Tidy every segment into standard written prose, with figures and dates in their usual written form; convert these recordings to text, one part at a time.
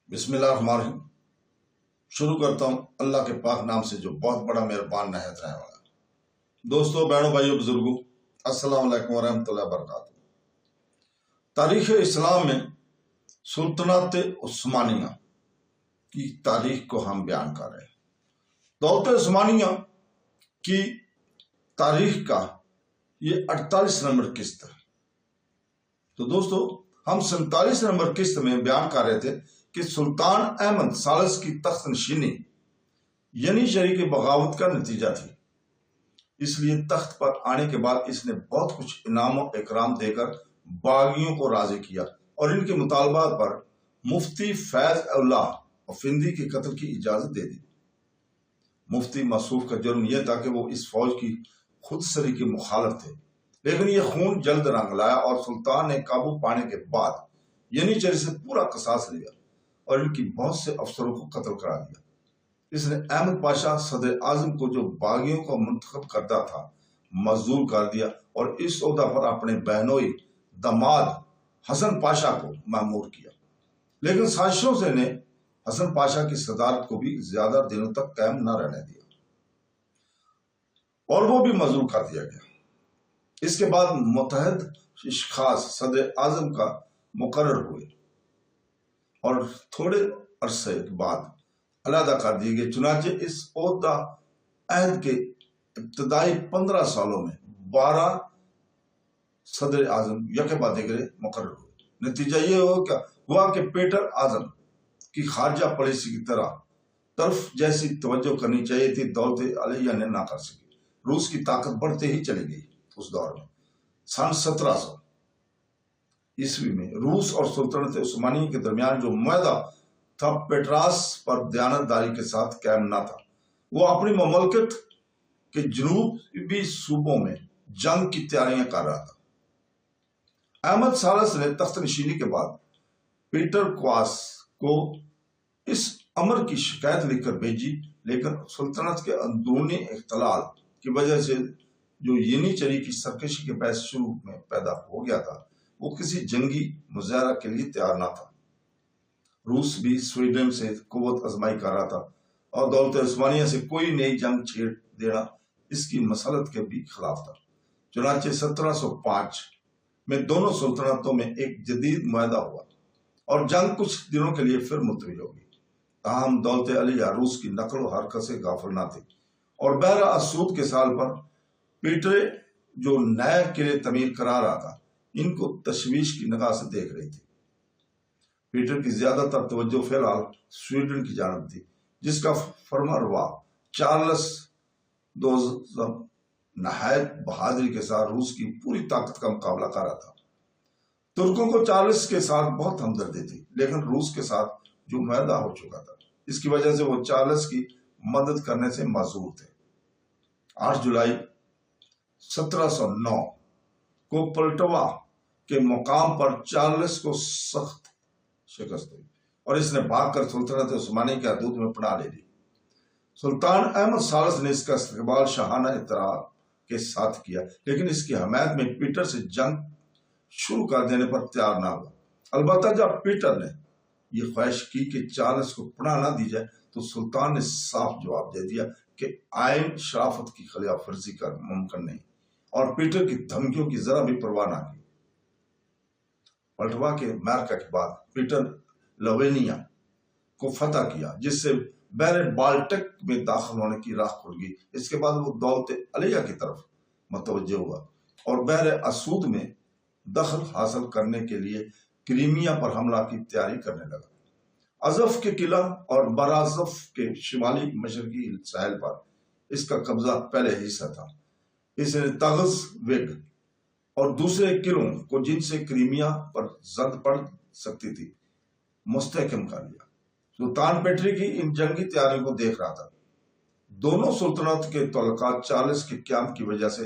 بسم اللہ الرحمن الرحیم۔ شروع کرتا ہوں اللہ کے پاک نام سے جو بہت بڑا مہربان نہایت رحم والا۔ دوستو، بہنوں، بھائیوں، بزرگوں، السلام علیکم ورحمۃ اللہ وبرکاتہ۔ تاریخ اسلام میں سلطنت عثمانیہ کی تاریخ کو ہم بیان کر رہے ہیں۔ دولت عثمانیہ کی تاریخ کا یہ 48 نمبر قسط ہے۔ تو دوستو، ہم 47 نمبر قسط میں بیان کر رہے تھے کہ سلطان احمد ثالث کی تخت نشینی ینیچری کی بغاوت کا نتیجہ تھی۔ اس لیے تخت پر آنے کے بعد اس نے بہت کچھ انعام و اکرام دے کر باغیوں کو راضی کیا اور ان کے مطالبات پر مفتی فیض اللہ افندی کے قتل کی اجازت دے دی۔ مفتی موصوف کا جرم یہ تھا کہ وہ اس فوج کی خود سری کے مخالف تھے، لیکن یہ خون جلد رنگ لایا اور سلطان نے قابو پانے کے بعد ینیچری سے پورا قصاص لیا اور ان کی بہت سے افسروں کو قتل کرا دیا۔ اس نے احمد پاشا صدر اعظم کو جو باغیوں کو منتخب کرتا تھا مزدور کر دیا اور اس عہدہ پر اپنے بہنوئی داماد حسن پاشا کو مامور کیا، لیکن سازشوں سے نے حسن پاشا کی صدارت کو بھی زیادہ دنوں تک قائم نہ رہنے دیا اور وہ بھی مزدور کر دیا گیا۔ اس کے بعد متحد اشخاص صدر اعظم کا مقرر ہوئے اور تھوڑے عرصے کے بعد علیحدہ کر دیے گئے۔ چنانچہ اس عہدہ عہد کے ابتدائی 15 سالوں میں 12 صدر اعظم یکے بعد دیگرے مقرر ہوئے۔ نتیجہ یہ ہوا کہ پیٹر اعظم کی خارجہ پالیسی کی طرف جیسی توجہ کرنی چاہیے تھی، دولت علیہ نے نہ کر سکی۔ روس کی طاقت بڑھتے ہی چلی گئی۔ اس دور میں سن 1700 عیسوی میں روس اور سلطنت عثمانیہ کے درمیان جو معاہدہ تھا پیٹراس پر دیانتداری کے ساتھ قائم نہ تھا۔ وہ اپنی مملکت کے جنوبی صوبوں میں جنگ کی تیاریاں کر رہا تھا۔ احمد ثالث نے تخت نشینی کے بعد پیٹر کواس کو اس امر کی شکایت لکھ کر بھیجی، لیکن سلطنت کے اندرونی اختلال کی وجہ سے جو ینیچری کی سرکشی کے باعث شروع میں پیدا ہو گیا تھا، وہ کسی جنگی مظاہرہ کے لیے تیار نہ تھا۔ روس بھی سویڈن سے قوت آزمائی کر رہا تھا اور دولت عثمانیہ سے کوئی نئی جنگ چھیڑ دینا اس کی مصلحت کے بھی خلاف تھا۔ چنانچہ 1705 میں دونوں سلطنتوں میں ایک جدید معاہدہ ہوا اور جنگ کچھ دنوں کے لیے پھر ملتوی ہو گئی۔ تاہم دولت علیہ روس کی نقل و حرکت سے غافل نہ تھی اور بحر اسود کے سال پر پیٹر جو نئے قلعے تعمیر کرا رہا تھا ان کو تشویش کی نگاہ سے دیکھ رہی تھی۔ پیٹر کی زیادہ تر توجہ فی الحال سویڈن کی جانب تھی، جس کا فرمانروا چارلس دوزم نہایت بہادری کے ساتھ روس کی پوری طاقت کا مقابلہ کر رہا تھا۔ ترکوں کو چارلس کے ساتھ بہت ہمدردی تھی، لیکن روس کے ساتھ جو معاہدہ ہو چکا تھا اس کی وجہ سے وہ چارلس کی مدد کرنے سے معذور تھے۔ 8 جولائی 1709 کو پلٹوا کے مقام پر چارلس کو سخت شکست ہوئی اور اس نے بھاگ کر سلطنت عثمانیہ کی حدود میں پناہ لے لی۔ سلطان احمد ثالث نے اس کا استقبال شاہانہ احترام کے ساتھ کیا، لیکن اس کی حمایت میں پیٹر سے جنگ شروع کر دینے پر تیار نہ ہوا۔ البتہ جب پیٹر نے یہ خواہش کی کہ چارلس کو پناہ نہ دی جائے تو سلطان نے صاف جواب دے دیا کہ آئین شرافت کی خلاف ورزی کا ممکن نہیں اور پیٹر کی دھمکیوں کی ذرا بھی پرواہ نہ کی۔ پلٹوا کے معرکہ کے بعد پیٹر لوینیا کو فتح کیا، جس سے بحر بالٹک میں داخل ہونے کی راہ کھل گئی۔ اس کے بعد وہ دولت علیہ کی طرف متوجہ ہوا اور بحر اسود میں دخل حاصل کرنے کے لیے کریمیا پر حملہ کی تیاری کرنے لگا۔ ازف کے قلعہ اور برازف کے شمالی مشرقی ساحل پر اس کا قبضہ پہلے ہی سے تھا۔ اس نے تغز ویگ اور دوسرے قلعوں کو جن سے کریمیا پر زد پڑ سکتی تھی مستحکم کر لیا۔ سلطان پیٹری کی ان جنگی تیاریوں کو دیکھ رہا تھا۔ دونوں سلطنت کے تعلقات چارلس کے قیام کی وجہ سے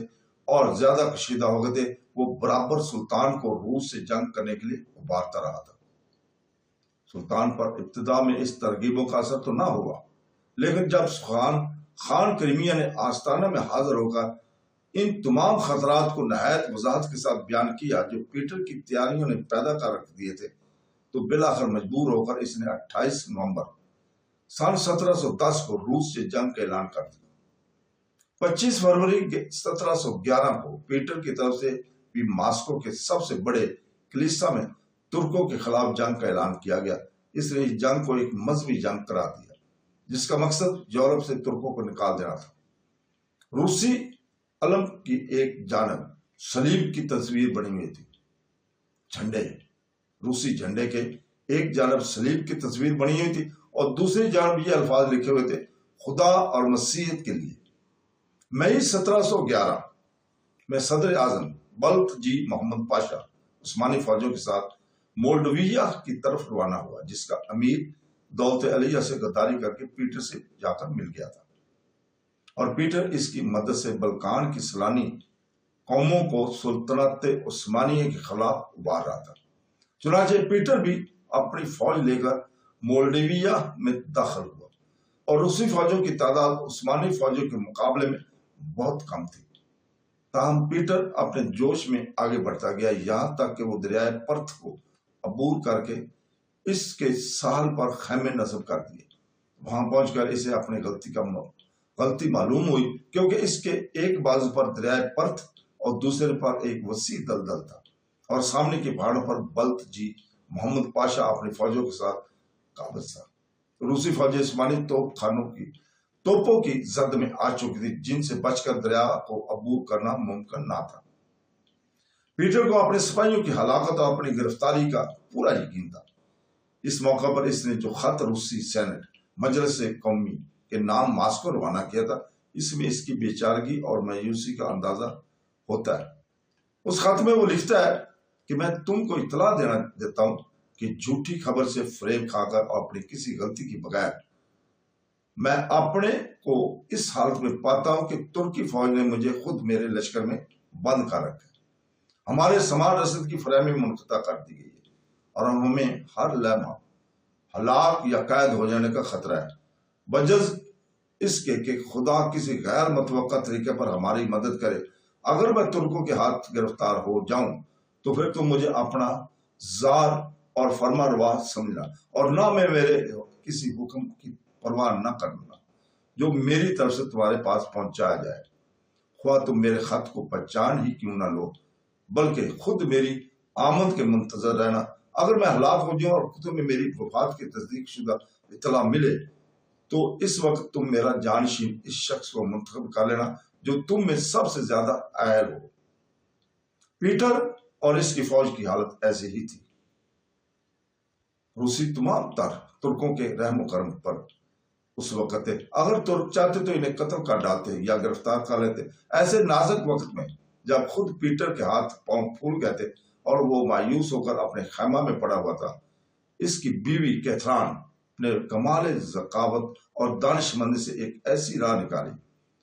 اور زیادہ کشیدہ ہو گئے تھے۔ وہ برابر سلطان کو روس سے جنگ کرنے کے لیے ابھارتا رہا تھا۔ سلطان پر ابتدا میں اس ترغیبوں کا اثر تو نہ ہوا، لیکن جب خان کریمیا نے آستانہ میں حاضر ہو کر ان تمام خطرات کو نہایت وضاحت کے ساتھ بیان کیا جو پیٹر کی تیاریوں نے پیدا کر رکھ دیے تھے، تو بالآخر مجبور ہو کر اس نے 28 نومبر سن 1710 کو روس سے جنگ کا اعلان کر دیا۔ 25 فروری 1711 کو پیٹر کی طرف سے بھی ماسکو کے سب سے بڑے کلیسا میں ترکوں کے خلاف جنگ کا اعلان کیا گیا۔ اس نے اس جنگ کو ایک مذہبی جنگ قرار دیا جس کا مقصد یورپ سے ترکوں کو نکال دینا تھا۔ روسی علم کی ایک جانب صلیب کی تصویر بنی ہوئی تھی، روسی جھنڈے کے ایک جانب صلیب کی تصویر بنی ہوئی تھی اور دوسری جانب یہ الفاظ لکھے ہوئے تھے، خدا اور مسیحیت کے لیے۔ مئی 1711 میں صدر اعظم بلط جی محمد پاشا عثمانی فوجوں کے ساتھ مولڈویا کی طرف روانہ ہوا، جس کا امیر دولت علیہ سے غداری کر کے پیٹر سے جا کر مل گیا تھا، اور پیٹر اس کی مدد سے بلکان کی سلانی قوموں کو سلطنت عثمانیہ کے خلاف ابھار رہا تھا۔ چنانچہ پیٹر بھی اپنی فوج لے کر مولڈویا میں داخل ہوا، اور روسی فوجوں کی تعداد عثمانی فوجوں کے مقابلے میں بہت کم تھی۔ تاہم پیٹر اپنے جوش میں آگے بڑھتا گیا، یہاں تک کہ وہ دریائے پرتھ کو عبور کر کے اس کے ساحل پر خیمے نصب کر دیے۔ وہاں پہنچ کر اسے اپنی غلطی معلوم ہوئی، کیونکہ اس کے ایک بازو پر دریائے پرتھ اور دوسرے پر ایک وسیع دلدل تھا، اور سامنے کے پہاڑوں پر بلط جی محمد پاشا اپنی فوجوں کے ساتھ قابض تھا۔ روسی فوجیں عثمانی توپوں کی زد میں آ چکی تھی، جن سے بچ کر دریا کو عبور کرنا ممکن نہ تھا۔ پیٹر کو اپنے سپاہیوں کی ہلاکت اور اپنی گرفتاری کا پورا یقین تھا۔ اس موقع پر اس نے جو خط روسی سینٹ مجلس قومی کے نام ماسکو روانہ کیا تھا، اس میں اس کی بے چارگی اور مایوسی کا اندازہ ہوتا ہے۔ اس خط میں وہ لکھتا ہے کہ میں تم کو اطلاع دیتا ہوں کہ جھوٹی خبر سے فریب کھا کر اور اپنی کسی غلطی کے بغیر میں اپنے کو اس حالت میں پاتا ہوں کہ ترکی فوج نے مجھے خود میرے لشکر میں بند کر رکھا ہے۔ ہمارے سامان رسد کی فراہمی منقطع کر دی گئی ہے، اور ہمیں ہر لمحہ ہلاک یا قید ہو جانے کا خطرہ ہے، بجز اس کے کہ خدا کسی غیر متوقع طریقے پر ہماری مدد کرے۔ اگر میں ترکوں کے ہاتھ گرفتار ہو جاؤں تو پھر تم مجھے اپنا زار اور فرما روا سمجھنا، اور نہ میں میرے کسی حکم کی پرواہ نہ کرنا جو میری طرف سے تمہارے پاس پہنچایا جائے، خواہ تم میرے خط کو پہچان ہی کیوں نہ لو، بلکہ خود میری آمد کے منتظر رہنا۔ اگر میں ہلاک ہو جاؤں اور تمہیں میری وفات کی تصدیق شدہ اطلاع ملے تو اس وقت تم میرا جانشین اس شخص کو منتخب کر لینا جو تم میں سب سے زیادہ اہل ہو۔ پیٹر اور اس کی فوج کی حالت ایسی ہی تھی۔ روسی تمام تر ترکوں کے رحم و کرم پر اس وقت تھے، اگر ترک چاہتے تو انہیں قتل کر ڈالتے یا گرفتار کر لیتے۔ ایسے نازک وقت میں جب خود پیٹر کے ہاتھ پاؤں پھول گئے تھے اور وہ مایوس ہو کر اپنے خیمہ میں پڑا ہوا تھا، اس کی بیوی کیتھران نے کمال ذکاوت اور دانش مندی سے ایک ایسی راہ نکالی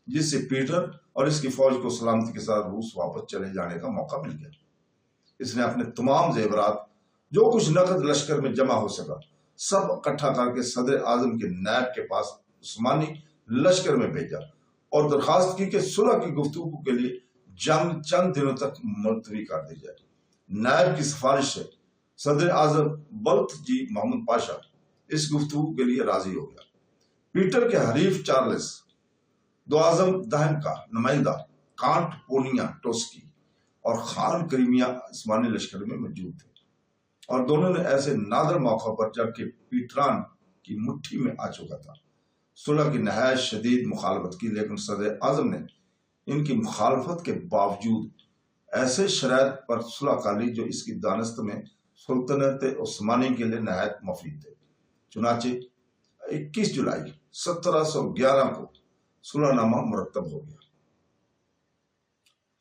جس سے پیٹر اور اس کی فوج کو سلامتی کے ساتھ روس واپس چلے جانے کا موقع مل گیا۔ اس نے اپنے تمام زیورات، جو کچھ نقد لشکر میں جمع ہو سکا، سب اکٹھا کر کے صدر اعظم کے نائب کے پاس عثمانی لشکر میں بھیجا اور درخواست کی کہ صلح کی گفتگو کے لیے جنگ چند دنوں تک ملتوی کر دی جائے۔ نائب کی سفارش سے صدر اعظم بلط جی محمد پاشا اس گفتگو کے لیے راضی ہو گیا۔ پیٹر کے حریف چارلس دو دہن کا نمائندہ کانٹ پونیا ٹوسکی اور خان کریمیا عثمانی لشکر میں موجود تھے، اور دونوں نے ایسے نادر موقع پر جبکہ پیٹران کی مٹھی میں آ چکا تھا صلح کی نہایت شدید مخالفت کی، لیکن صدر اعظم نے ان کی مخالفت کے باوجود ایسے شرائط پر صلح کر لی جو اس کی دانست میں سلطنت عثمانی کے لیے نہایت مفید تھے۔ چنانچہ 21 جولائی 1711 کو صلح نامہ مرتب ہو گیا۔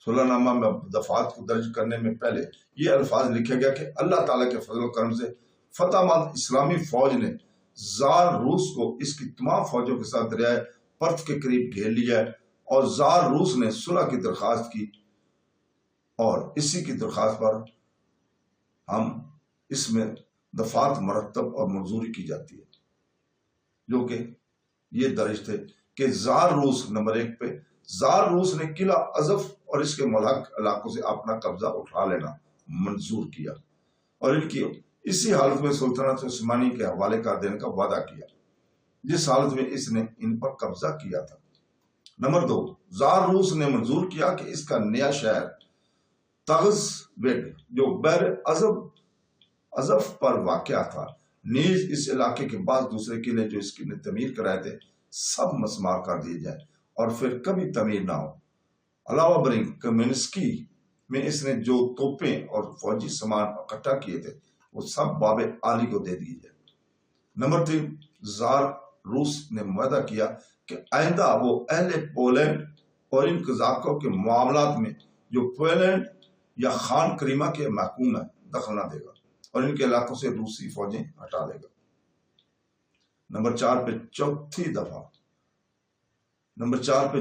صلح نامہ میں دفعات کو درج کرنے میں پہلے یہ الفاظ لکھا گیا کہ اللہ تعالیٰ کے فضل و کرم سے فتح مند اسلامی فوج نے زار روس کو اس کی تمام فوجوں کے ساتھ دریائے پرتھ کے قریب گھیر لیا ہے، اور زار روس نے صلح کی درخواست کی، اور اسی کی درخواست پر ہم اس میں دفعات مرتب اور منظوری کی جاتی ہے، جو کہ یہ درج تھے کہ زار روس نمبر 1 پہ زار روس نے قلعہ ازف اور اس کے ملحق علاقوں سے اپنا قبضہ اٹھا لینا منظور کیا، اور ان کی اسی حالت میں سلطنت عثمانی کے حوالے کر دینے کا وعدہ کیا، جس حالت میں اس نے ان پر قبضہ کیا تھا۔ نمبر 2، زار روس نے منظور کیا کہ اس کا نیا شہر تغز بیگ جو بحر ازف پر واقع تھا، نیز اس علاقے کے بعض دوسرے قلعے جو اس کی نے تعمیر کرائے تھے سب مسمار کر دیے جائیں اور پھر کبھی تعمیر نہ ہو۔ علاوہ بریں کمینسکی میں اس نے جو توپیں اور فوجی سامان اکٹھا کیے تھے وہ سب باب عالی کو دے دیے جائیں۔ نمبر 3، زار روس نے معاہدہ کیا کہ آئندہ وہ اہل پولینڈ اور ان قزاقوں کے معاملات میں جو پولینڈ یا خان کریمہ کے محکوم ہیں دخل نہ دے گا اور ان کے علاقوں سے روسی فوجیں ہٹا دے گا۔ نمبر 4 پہ چوتھی دفعہ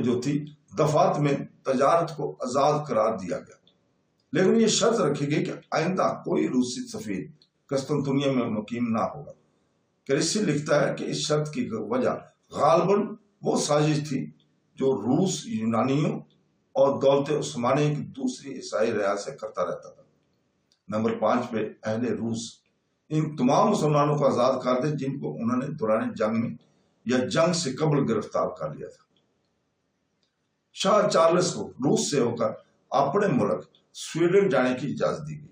جو تھی دفعات میں تجارت کو آزاد قرار دیا گیا، لیکن یہ شرط رکھی گئی کہ آئندہ کوئی روسی سفیر قسطنطنیہ میں مقیم نہ ہوگا۔ کریسی لکھتا ہے کہ اس شرط کی وجہ غالباً وہ سازش تھی جو روس یونانیوں اور دولت عثمانیہ کی دوسری عیسائی ریاست سے کرتا رہتا تھا۔ نمبر 5 پہ اہل روس ان تمام مسلمانوں کو آزاد کر دے جن کو انہوں نے دوران جنگ میں یا جنگ سے قبل گرفتار کر لیا تھا۔ شاہ چارلس کو روس سے ہو کر اپنے ملک سویڈن جانے کی اجازت دی گئی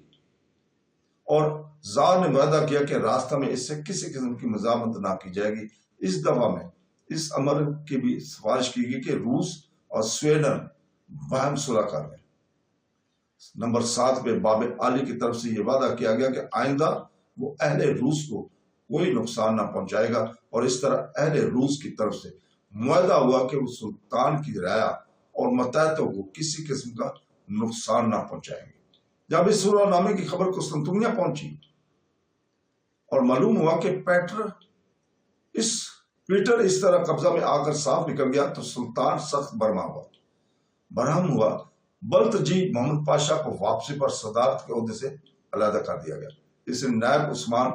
اور زار نے وعدہ کیا کہ راستہ میں اس سے کسی قسم کی مزاحمت نہ کی جائے گی۔ اس دفعہ میں اس امر کی بھی سفارش کی گئی کہ روس اور سویڈن باہم صلح کر لیں۔ نمبر 7 پہ باب عالی کی طرف سے یہ وعدہ کیا گیا کہ آئندہ وہ اہل روس کو کوئی نقصان نہ پہنچائے گا اور اس طرح اہل روس کی طرف سے معاہدہ ہوا کہ وہ سلطان کی رعایا اور متحدوں کو کسی قسم کا نقصان نہ پہنچائیں گے۔ جب اس صلح نامے کی خبر قسطنطنیہ پہنچی اور معلوم ہوا کہ پیٹر اس طرح قبضہ میں آ کر صاف نکل گیا تو سلطان سخت برہم ہوا۔ بلتجی محمد پاشا کو واپسی پر صدارت کے عہدے سے علیحدہ کر دیا گیا۔ اس نے نائب عثمان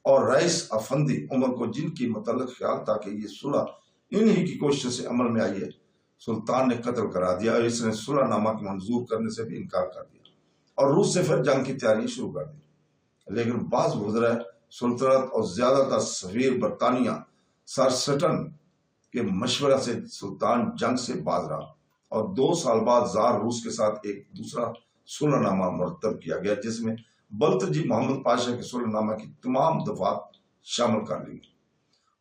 اور رئیس افندی عمر کو جن کی متعلق خیال تھا کہ یہ صلح انہی کی کوشش سے عمل میں آئی ہے سلطان نے قتل کرا دیا اور اس نے صلح نامہ کو منظور کرنے سے بھی انکار کر دیا اور روس سے پھر جنگ کی تیاری شروع کر دی۔ لیکن بعض وزرائے سلطنت اور زیادہ تر سفیر برطانیہ سر سٹن کے مشورہ سے سلطان جنگ سے باز رہا اور 2 سال بعد زار روس کے ساتھ ایک دوسرا صلح نامہ مرتب کیا گیا جس میں بلتجی محمد پاشا کے صلح نامہ کی تمام دفعات شامل کر لی گئی۔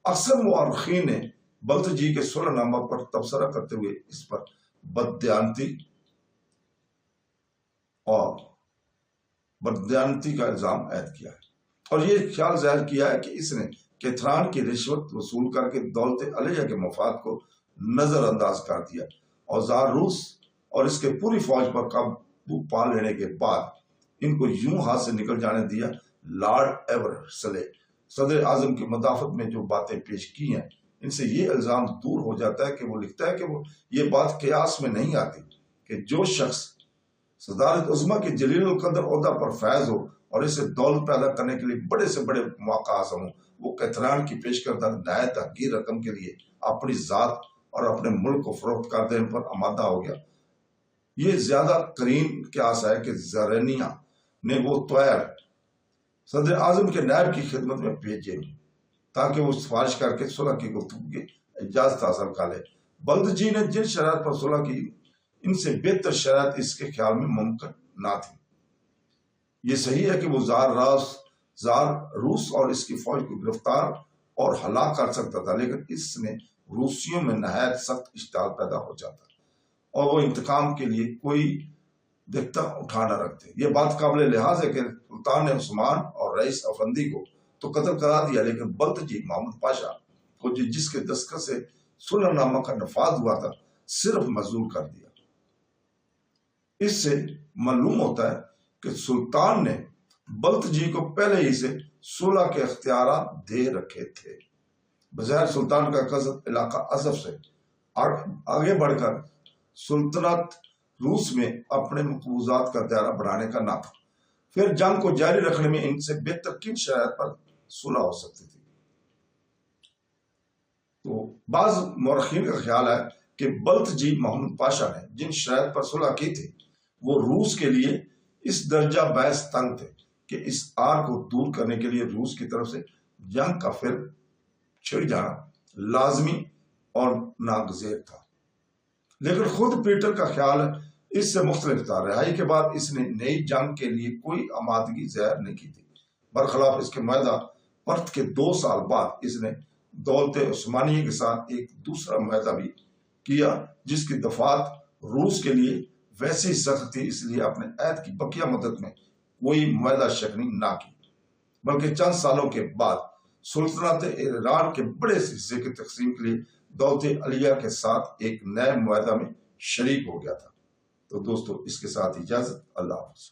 اکثر مورخین نے بلتجی کے صلح نامہ پر تبصرہ کرتے ہوئے اس پر بددیانتی کا الزام عائد کیا ہے اور یہ خیال ظاہر کیا ہے کہ اس نے کیتھران کی رشوت وصول کر کے دولت علیہ کے مفاد کو نظر انداز کر دیا اور زار روس اور اس کے پوری فوج پر قابو پا لینے کے بعد ان کو یوں ہاتھ سے نکل جانے دیا۔ لارڈ ایورسلے صدر اعظم کی مدافعت میں جو باتیں پیش کی ہیں ان سے یہ الزام دور ہو جاتا ہے کہ وہ لکھتا ہے کہ وہ یہ بات قیاس میں نہیں آتی کہ جو شخص صدارت عظمیٰ کی جلیل القدر عہدہ پر فائز ہو اور اسے دولت پیدا کرنے کے لیے بڑے سے بڑے مواقع حاصل ہوں وہ کیتھران کی پیش کردہ نہایت حقیر رقم کے لیے اپنی ذات اور اپنے ملک کو فروخت کر دینے پر آمادہ ہو گیا۔ یہ زیادہ ترین قیاس ہے کہ زرینیا نے وہ طویر صدر اعظم کے نائب کی خدمت میں بھیجے تاکہ وہ سفارش کر کے صلح کی گفتگو کی اجازت حاصل کر لے۔ بلتجی نے جن شرائط پر صلح کی ان سے بہتر شرائط اس کے خیال میں ممکن نہ تھی۔ یہ صحیح ہے کہ وہ زار روس اور اس کی فوج کو گرفتار اور ہلاک کر سکتا تھا لیکن اس نے روسیوں میں نہایت سخت اشتعال پیدا ہو جاتا اور وہ انتقام کے لیے کوئی دکھتا اٹھا نہ رکھتے۔ یہ بات قابل لحاظ ہے کہ سلطان نے عثمان اور رئیس افندی کو تو قتل کرا دیا لیکن بلتجی محمد پاشا کو جس کے دستخط سے صلح نامہ کا نفاذ ہوا تھا صرف معزول کر دیا۔ اس سے معلوم ہوتا ہے کہ سلطان نے بلتجی کو پہلے ہی سے صلح کے اختیارات دے رکھے تھے۔ بظاہر سلطان کا قصد علاقہ ازف سے آگے بڑھ کر سلطنت روس میں اپنے مقبوضات کا دائرہ بڑھانے کا نہ تھا، پھر جنگ کو جاری رکھنے میں ان سے بہتر کن شرائط پر صلح ہو سکتی تھی۔ تو بعض مورخین کا خیال ہے کہ بلتجی محمد پاشا نے جن شرائط پر صلح کی تھی وہ روس کے لیے اس درجہ باعث تنگ تھے کہ اس آر کو دور کرنے کے لیے روس کی طرف سے جنگ کا پھر چھڑ جانا لازمی اور ناگزیر تھا، لیکن خود پیٹر کا خیال اس سے مختلف تھا۔ رہائی کے بعد اس نے نئی جنگ کے لیے کوئی آمادگی ظاہر نہیں کی تھی، برخلاف اس کے معاہدہ پرت کے 2 سال بعد اس نے دولت عثمانیہ کے ساتھ ایک دوسرا معاہدہ بھی کیا جس کی دفعات روس کے لیے ویسی سخت تھی، اس لیے اپنے عہد کی بقیہ مدت میں کوئی معاہدہ شکنی نہ کی، بلکہ چند سالوں کے بعد سلطنت ایران کے بڑے حصے کی تقسیم کے لیے دولت علیہ کے ساتھ ایک نئے معاہدہ میں شریک ہو گیا تھا۔ تو دوستو اس کے ساتھ اجازت، اللہ حافظ۔